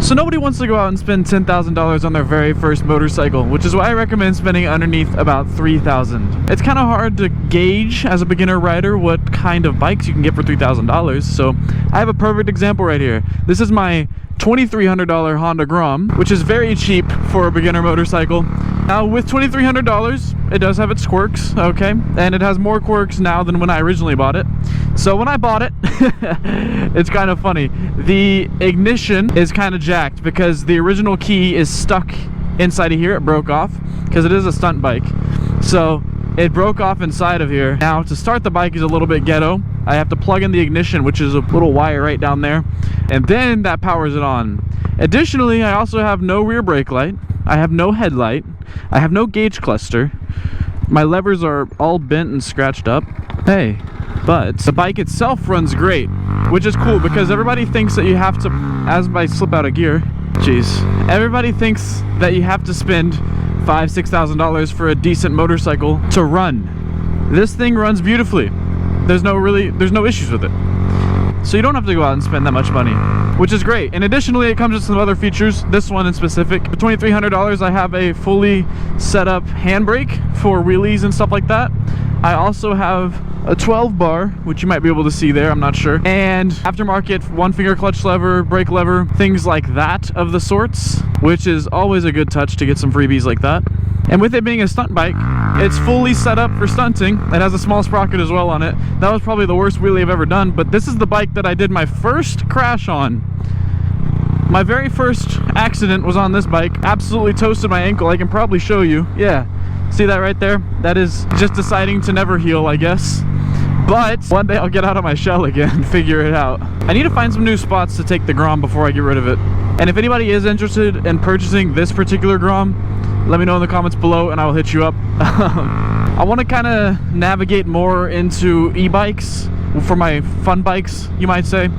So nobody wants to go out and spend $10,000 on their very first motorcycle, which is why I recommend spending underneath about $3,000. It's kind of hard to gauge as a beginner rider what kind of bikes you can get for $3,000. So I have a perfect example right here. This is my $2,300 Honda Grom, which is very cheap for a beginner motorcycle. Now with $2,300, it does have its quirks, okay? And it has more quirks now than when I originally bought it. So when I bought it, it's kind of funny. The ignition is kind of jacked because the original key is stuck inside of here. It broke off because it is a stunt bike. So it broke off inside of here. Now to start the bike is a little bit ghetto. I have to plug in the ignition, which is a little wire right down there, and then that powers it on. Additionally, I also have no rear brake light. I have no headlight. I have no gauge cluster. My levers are all bent and scratched up. Hey, but the bike itself runs great, which is cool because everybody thinks that you have to, as I slip out of gear, jeez, everybody thinks that you have to spend $5,000–$6,000 for a decent motorcycle to run. This thing runs beautifully. There's no issues with it. So you don't have to go out and spend that much money, which is great. And additionally, it comes with some other features. This one in specific, for $2,300, I have a fully set up handbrake for wheelies and stuff like that. I also have a 12 bar, which you might be able to see there, I'm not sure. And aftermarket one finger clutch lever, brake lever, things like that of the sorts, which is always a good touch to get some freebies like that. And with it being a stunt bike, it's fully set up for stunting. It has a small sprocket as well on it. That was probably the worst wheelie I've ever done, but this is the bike that I did my first crash on. My very first accident was on this bike. Absolutely toasted my ankle. I can probably show you. Yeah, see that right there? That is just deciding to never heal, I guess. But one day I'll get out of my shell again and figure it out. I need to find some new spots to take the Grom before I get rid of it. And if anybody is interested in purchasing this particular Grom, let me know in the comments below and I will hit you up. I want to kind of navigate more into e-bikes for my fun bikes, you might say.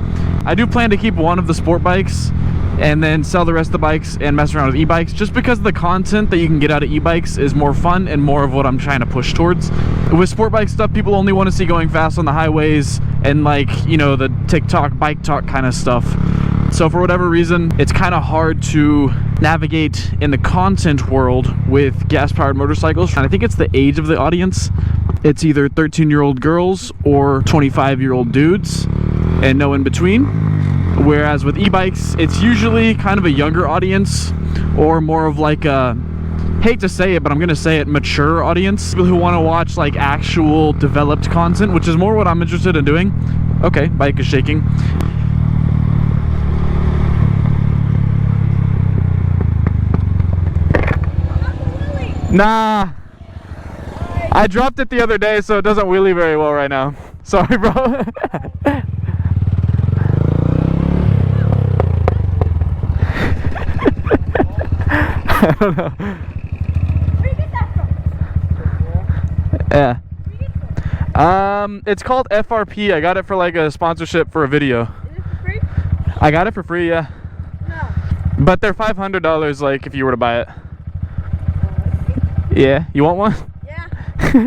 I do plan to keep one of the sport bikes and then sell the rest of the bikes and mess around with e-bikes, just because the content that you can get out of e-bikes is more fun and more of what I'm trying to push towards. With sport bike stuff, people only want to see going fast on the highways and, like, you know, the TikTok bike talk kind of stuff. So for whatever reason, it's kind of hard to navigate in the content world with gas-powered motorcycles. And I think it's the age of the audience. It's either 13-year-old girls or 25-year-old dudes and no in between. Whereas with e-bikes, it's usually kind of a younger audience, or more of like a, hate to say it, but I'm gonna say it, mature audience. People who want to watch like actual developed content, which is more what I'm interested in doing. Okay, bike is shaking. Nah, I dropped it the other day, so it doesn't wheelie very well right now. Sorry, bro. I don't know. Where you get that from? Yeah. It's called FRP. I got it for like a sponsorship for a video. Is it for free? I got it for free, yeah. No. But they're $500, like, if you were to buy it. Yeah, you want one? Yeah.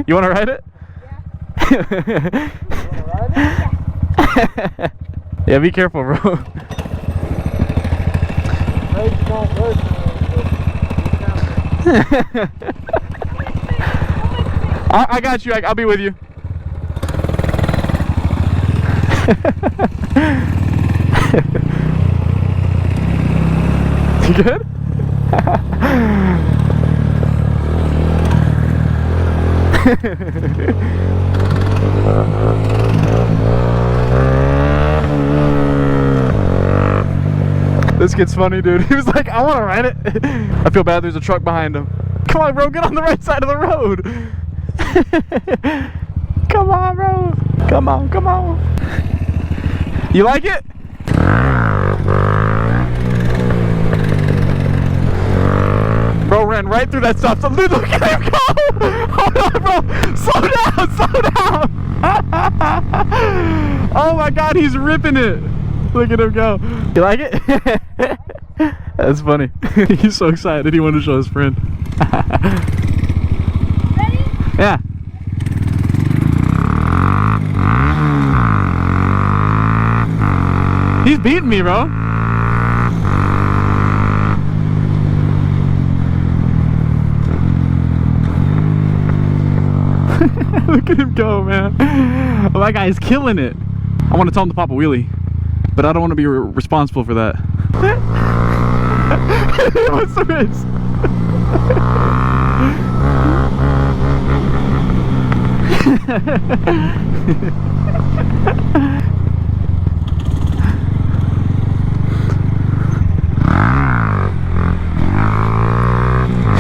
You want to ride it? Yeah. You wanna ride it? Yeah, be careful, bro. I got you. I'll be with you. You good? This kid's funny, dude. He was like, I want to ride it. I feel bad, there's a truck behind him. Come on, bro, get on the right side of the road. Come on, bro. Come on, come on. You like it? Bro ran right through that stop sign. Dude, look at him go! Hold on, bro. Slow down, slow down. Oh my God, he's ripping it. Look at him go. You like it? That's funny. He's so excited. He wanted to show his friend. Ready? Yeah. He's beating me, bro. go, man. Oh, that guy's killing it. I want to tell him to pop a wheelie, but I don't want to be responsible for that. What's the race?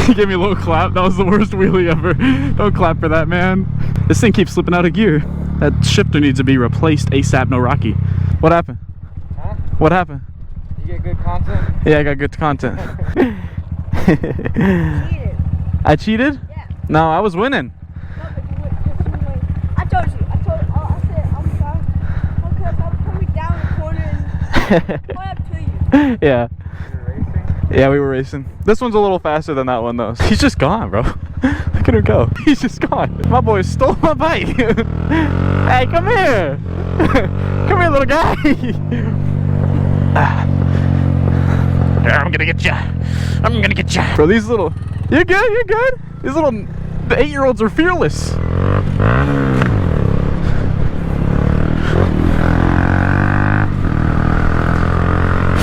He gave me a little clap. That was the worst wheelie ever. Don't clap for that, man. This thing keeps slipping out of gear. That shifter needs to be replaced ASAP, no Rocky. What happened? Huh? What happened? You get good content? Yeah, I got good content. Cheated. I cheated? Yeah. No, I was winning. No, but you went just one way. I told you. I said, I'm sorry. Okay, I'm coming down the corner and going up to you. Yeah. You were racing? Yeah, we were racing. This one's a little faster than that one, though. He's just gone, bro. Look at her go. He's just gone. My boy stole my bike. Hey, come here. Come here, little guy. I'm gonna get ya. I'm gonna get ya. Bro, these little... You're good, you're good. These little... The 8-year-olds are fearless.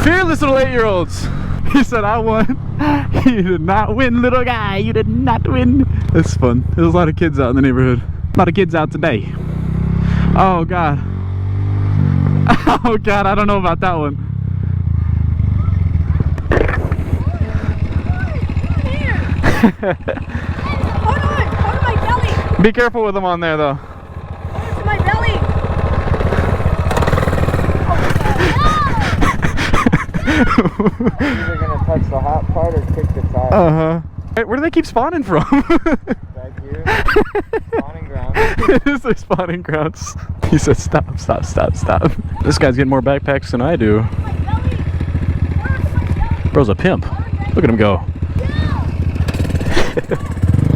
Fearless little 8-year-olds. He said, I won. You did not win, little guy. You did not win. That's fun. There's a lot of kids out in the neighborhood. A lot of kids out today. Oh, God. Oh, God. I don't know about that one. Hold on my belly. Be careful with them on there, though. Hold my belly. You're either gonna touch the hot part or kick the tire. Uh-huh. Hey, where do they keep spawning from? Back here. Spawning ground. It is their spawning grounds. He said, stop, stop, stop, stop. This guy's getting more backpacks than I do. My belly. Bro's a pimp. Look at him go.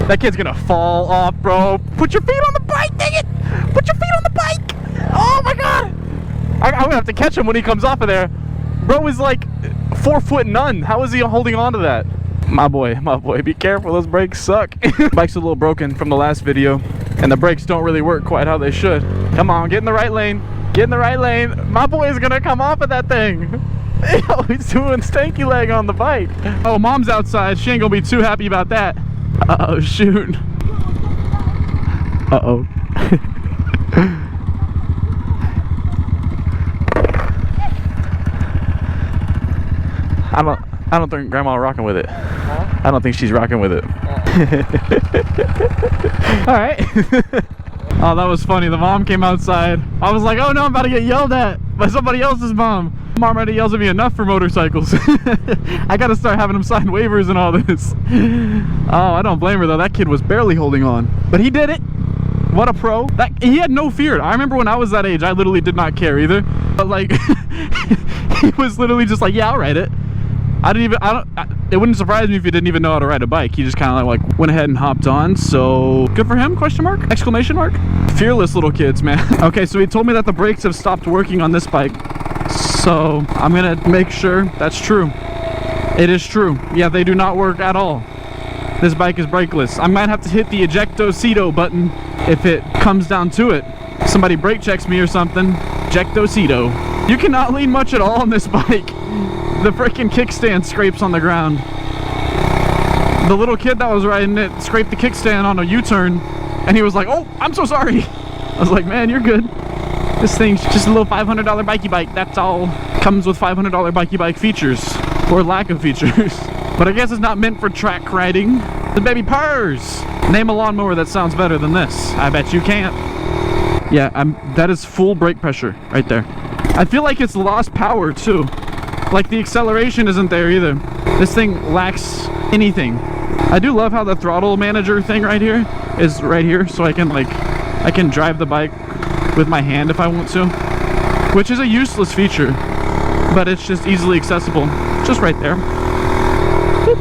That kid's gonna fall off, bro. Put your feet on the bike, dang it! Put your feet on the bike! Oh my God! I'm gonna have to catch him when he comes off of there. Bro is like 4 foot none. How is he holding on to that? My boy, be careful. Those brakes suck. Bike's a little broken from the last video, and the brakes don't really work quite how they should. Come on, get in the right lane. Get in the right lane. My boy is gonna come off of that thing. Yo, he's doing stanky leg on the bike. Oh, mom's outside. She ain't gonna be too happy about that. Uh-oh, shoot. Uh-oh. I don't think Grandma rocking with it. Huh? I don't think she's rocking with it. All right. Oh, that was funny. The mom came outside. I was like, oh no, I'm about to get yelled at by somebody else's mom. Mom already yells at me enough for motorcycles. I gotta start having him sign waivers and all this. Oh, I don't blame her though. That kid was barely holding on, but he did it. What a pro. He had no fear. I remember when I was that age, I literally did not care either. But like, he was literally just like, yeah, I'll ride it. It wouldn't surprise me if he didn't even know how to ride a bike. He just kind of like went ahead and hopped on. So good for him, question mark, exclamation mark. Fearless little kids, man. Okay, so he told me that the brakes have stopped working on this bike. So I'm gonna make sure that's true. It is true. Yeah, they do not work at all. This bike is brakeless. I might have to hit the ejecto-cedo button if it comes down to it. Somebody brake checks me or something. Ejecto-cedo. You cannot lean much at all on this bike. The freaking kickstand scrapes on the ground. The little kid that was riding it scraped the kickstand on a U-turn, and he was like, oh, I'm so sorry. I was like, man, you're good. This thing's just a little $500 bikey bike. That's all. Comes with $500 bikey bike features, or lack of features. But I guess it's not meant for track riding. The baby purrs. Name a lawnmower that sounds better than this. I bet you can't. Yeah, that is full brake pressure right there. I feel like it's lost power too. Like the acceleration isn't there either. This thing lacks anything. I do love how the throttle manager thing right here is right here, so I can drive the bike with my hand if I want to, which is a useless feature, but it's just easily accessible. Just right there. Boop.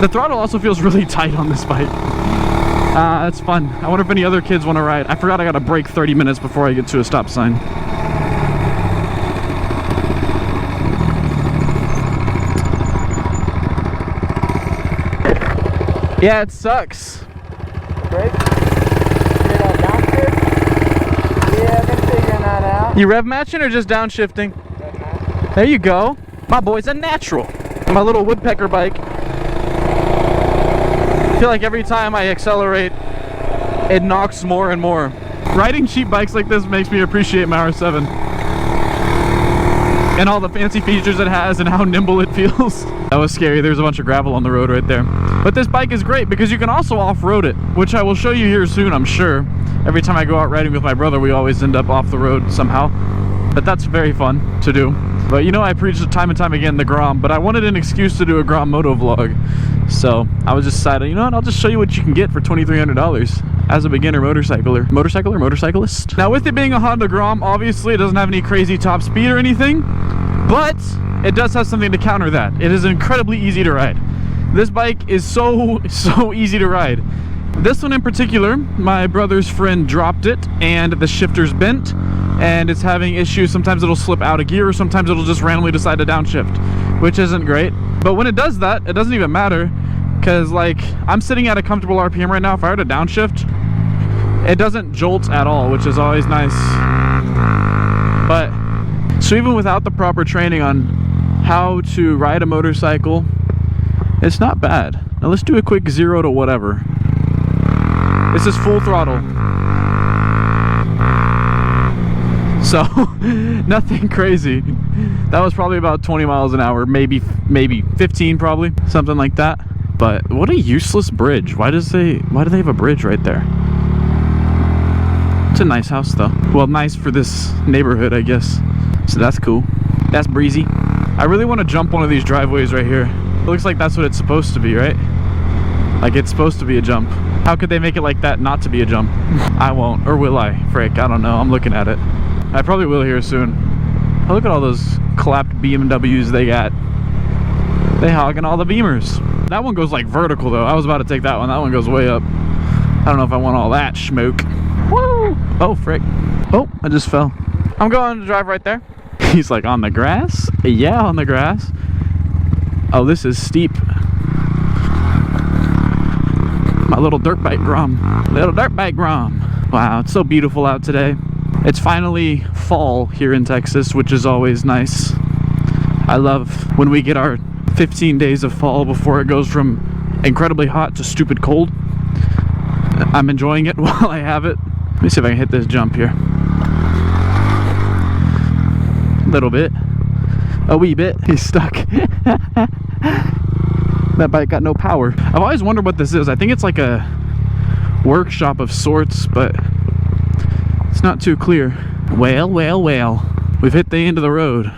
The throttle also feels really tight on this bike. That's fun. I wonder if any other kids want to ride. I forgot I gotta brake 30 minutes before I get to a stop sign. Yeah, it sucks. brake. Get on downshift. Yeah, I've been figuring that out. You rev matching or just downshifting? Rev match. There you go. My boy's a natural. My little woodpecker bike. I feel like every time I accelerate, it knocks more and more. Riding cheap bikes like this makes me appreciate my R7. And all the fancy features it has and how nimble it feels. That was scary. There's a bunch of gravel on the road right there. But this bike is great because you can also off-road it, which I will show you here soon, I'm sure. Every time I go out riding with my brother, we always end up off the road somehow. But that's very fun to do. But you know, I preach time and time again the Grom, but I wanted an excuse to do a Grom Motovlog. So I was just decided, you know what, I'll just show you what you can get for $2,300 as a beginner motorcyclist. Now with it being a Honda Grom, obviously it doesn't have any crazy top speed or anything, but it does have something to counter that. It is incredibly easy to ride. This bike is so easy to ride. This one in particular, my brother's friend dropped it and the shifter's bent and it's having issues. Sometimes it'll slip out of gear or sometimes it'll just randomly decide to downshift, which isn't great. But when it does that, it doesn't even matter because like I'm sitting at a comfortable RPM right now. If I were to downshift, it doesn't jolt at all, which is always nice. But so even without the proper training on how to ride a motorcycle, it's not bad. Now let's do a quick 0 to whatever. This is full throttle. So nothing crazy. That was probably about 20 miles an hour, maybe 15 probably, something like that. But what a useless bridge. Why do they have a bridge right there? It's a nice house though. Well, nice for this neighborhood, I guess. So that's cool. That's breezy. I really want to jump one of these driveways right here. It looks like that's what it's supposed to be, right? Like it's supposed to be a jump. How could they make it like that not to be a jump? I won't, or will I? Frick, I don't know. I'm looking at it. I probably will here soon. Oh, look at all those clapped BMWs they got. They hogging all the beamers. That one goes like vertical though. I was about to take that one. That one goes way up. I don't know if I want all that smoke. Woo! Oh, frick. Oh, I just fell. I'm going to drive right there. He's like, on the grass? Yeah, on the grass. Oh, this is steep. My little dirt bike Grom. Little dirt bike Grom. Wow, it's so beautiful out today. It's finally fall here in Texas, which is always nice. I love when we get our 15 days of fall before it goes from incredibly hot to stupid cold. I'm enjoying it while I have it. Let me see if I can hit this jump here. A little bit. A wee bit. He's stuck. That bike got no power. I've always wondered what this is. I think it's like a workshop of sorts, but it's not too clear. Well, well, well. We've hit the end of the road.